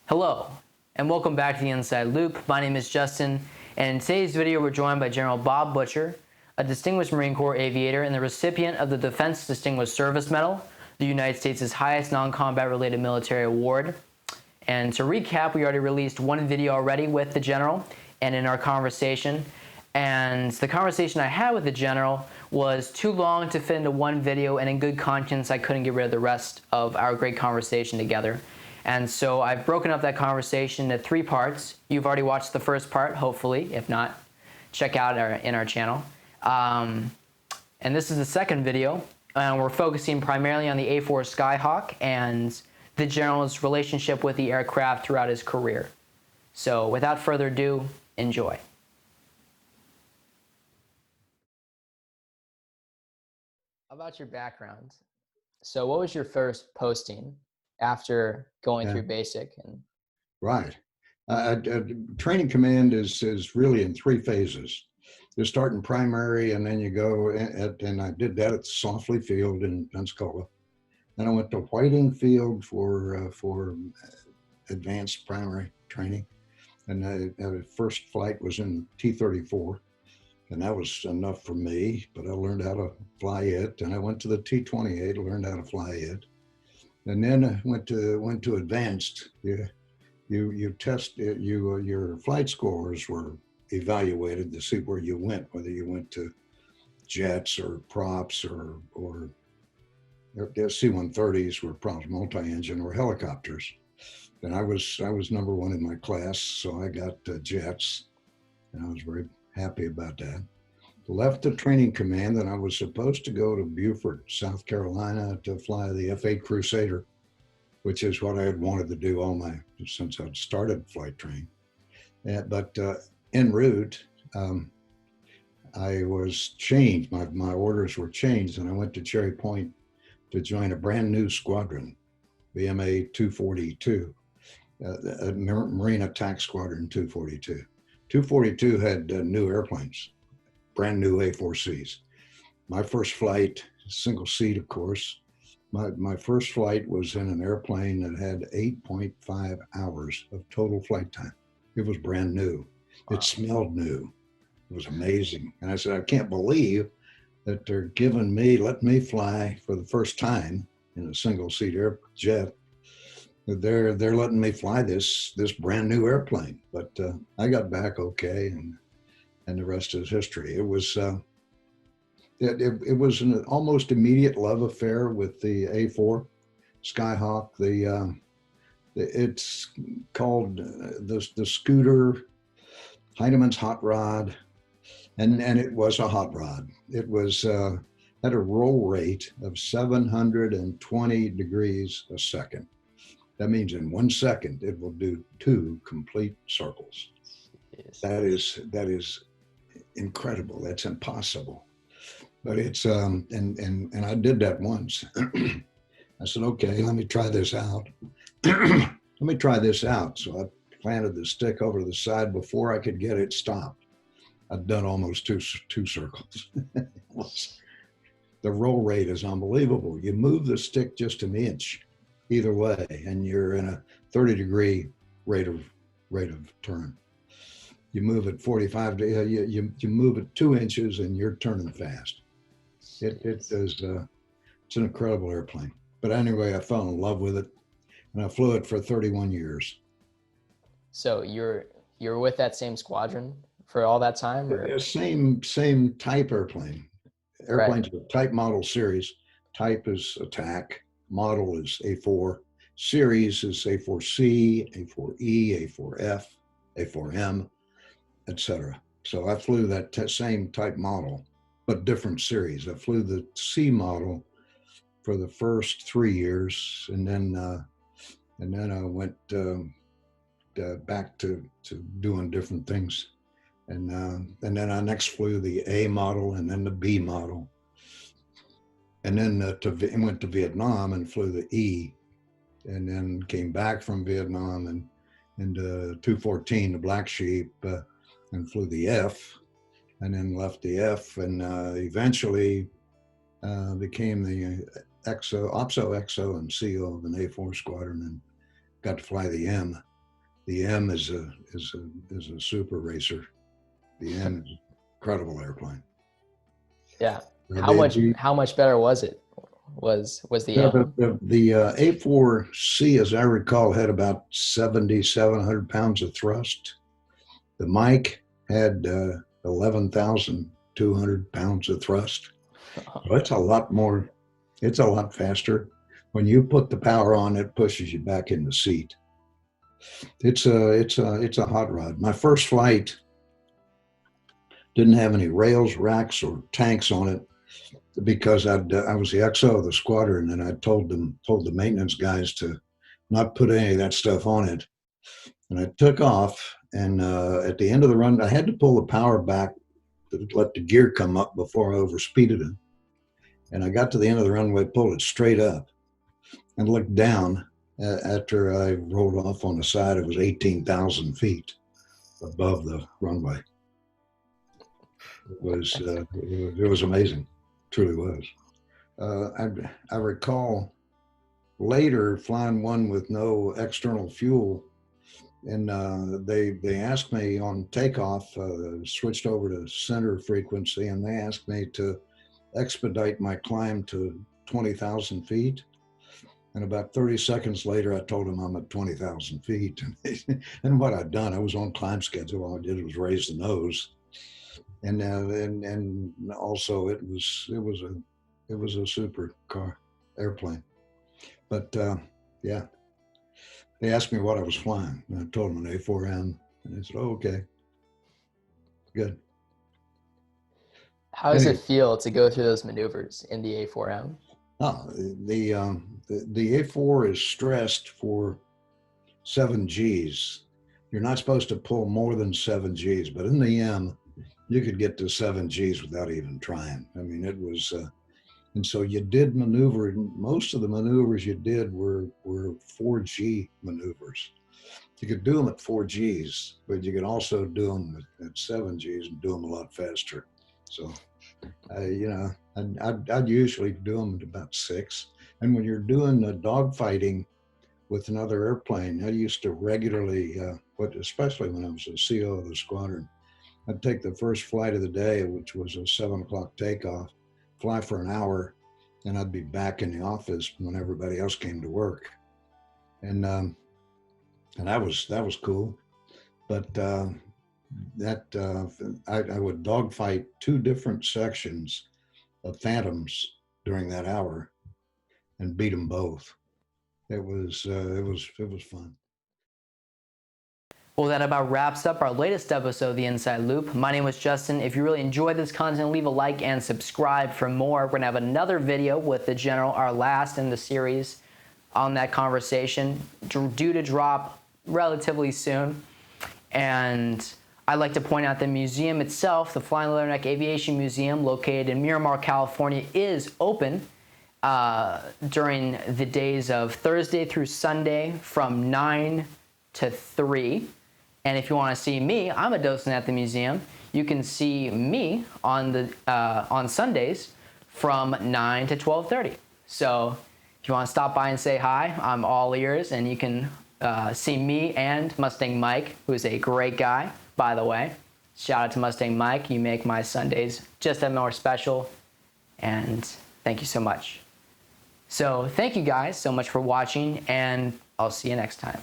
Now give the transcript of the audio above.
Hello, and welcome back to the Inside Loop. My name is Justin, and in today's video we're joined by General Bob Butcher, a Distinguished Marine Corps aviator and the recipient of the Defense Distinguished Service Medal, the United States' highest non-combat related military award. And to recap, we already released one video already with the General and in our conversation. And the conversation I had with the General was too long to fit into one video, and in good conscience I couldn't get rid of the rest of our great conversation together. And so I've broken up that conversation into 3 parts. You've already watched the first part, hopefully. If not, check out in our channel. And this is the second video. And we're focusing primarily on the A4 Skyhawk and the General's relationship with the aircraft throughout his career. So without further ado, enjoy. How about your background? So what was your first posting after going through basic? And Right. Training command is really in 3 phases. You start in primary, and then you go, and I did that at Softly Field in Pensacola. Then I went to Whiting Field for advanced primary training. And the first flight was in T-34. And that was enough for me, but I learned how to fly it. And I went to the T-28, learned how to fly it. And then I went to advanced. You test it, your flight scores were evaluated to see where you went, whether you went to jets or props or C-130s were props, multi-engine, or helicopters. And I was number 1 in my class, so I got jets, and I was very happy about that. Left the training command, and I was supposed to go to Beaufort, South Carolina, to fly the F-8 Crusader, which is what I had wanted to do since I'd started flight training. But en route, I was changed. My orders were changed, and I went to Cherry Point to join a brand new squadron, VMA 242, Marine Attack Squadron 242. 242 had new airplanes, brand new A4Cs. My first flight, single seat, of course. My first flight was in an airplane that had 8.5 hours of total flight time. It was brand new. It smelled new. It was amazing. And I said, I can't believe that they're letting me fly for the first time in a single seat jet. They're letting me fly this brand new airplane. But I got back okay, and the rest is history. It was an almost immediate love affair with the A4 Skyhawk. It's called the Scooter, Heinemann's hot rod, and it was a hot rod. It was had a roll rate of 720 degrees a second. That means in 1 second it will do 2 complete circles. Yes. That is incredible. That's impossible. But it's and I did that once. I said, okay, let me try this out. Let me try this out. So I planted the stick over to the side. Before I could get it stopped, I'd done almost two circles. The roll rate is unbelievable. You move the stick just an inch either way, and you're in a 30-degree rate of turn. You move at 45. You move at 2 inches, and you're turning fast. It's an incredible airplane. But anyway, I fell in love with it, and I flew it for 31 years. so you're with that same squadron for all that time? Or? Same type airplane. Airplanes are type, model, series. Type is attack. Model is A4. Series is A4C, A4E, A4F, A4M, etc. So I flew that same type model, but different series. I flew the C model for the first 3 years, and then I went back to doing different things, and then I next flew the A model and then the B model, and then went to Vietnam and flew the E, and then came back from Vietnam and into 214, the Black Sheep, and flew the F, and then left the F, and eventually became the OPSO, XO, and CO of an A4 squadron, and got to fly the M. The M is a super racer. The M is an incredible airplane. Yeah. Uh, How the, much the, how much better was it? Was the Yeah, M? the A4C, as I recall, had about 7,700 pounds of thrust. The Mike had 11,200 pounds of thrust. So it's a lot more, it's a lot faster. When you put the power on, it pushes you back in the seat. It's a hot rod. My first flight didn't have any rails, racks, or tanks on it because I was the XO of the squadron, and I told the maintenance guys to not put any of that stuff on it. And I took off, and at the end of the run, I had to pull the power back to let the gear come up before I overspeeded it. And I got to the end of the runway, pulled it straight up, and looked down. After I rolled off on the side, it was 18,000 feet above the runway. It was amazing, truly was. I recall later flying one with no external fuel, and they asked me on takeoff, switched over to center frequency, and they asked me to expedite my climb to 20,000 feet. And about 30 seconds later, I told them I'm at 20,000 feet. And what I'd done, I was on climb schedule. All I did was raise the nose. And also it was a super airplane. But yeah, they asked me what I was flying, and I told them an A4M, and they said, "Oh, okay, good." How does Anyway, it feel to go through those maneuvers in the A4M? The A4 is stressed for 7 Gs. You're not supposed to pull more than 7 Gs, but in the M, you could get to 7 Gs without even trying. I mean, it was, and so you did maneuver. Most of the maneuvers you did were 4G maneuvers. You could do them at 4 Gs, but you could also do them at 7 Gs and do them a lot faster. So, I'd usually do them at about 6. And when you're doing the dogfighting with another airplane, I used to regularly, but especially when I was a CO of the squadron, I'd take the first flight of the day, which was a 7 o'clock takeoff, fly for an hour, and I'd be back in the office when everybody else came to work. And that was cool. But I would dogfight 2 different sections of Phantoms during that hour and beat them both. It was fun. Well, that about wraps up our latest episode of The Inside Loop. My name was Justin. If you really enjoyed this content, leave a like and subscribe for more. We're going to have another video with the General, our last in the series on that conversation, due to drop relatively soon. And I'd like to point out the museum itself, the Flying Leatherneck Aviation Museum, located in Miramar, California, is open during the days of Thursday through Sunday from 9 to 3. And if you want to see me, I'm a docent at the museum. You can see me on Sundays from 9 to 12:30. So if you want to stop by and say hi, I'm all ears, and you can see me and Mustang Mike, who is a great guy, by the way. Shout out to Mustang Mike. You make my Sundays just that more special, and thank you so much. So thank you guys so much for watching, and I'll see you next time.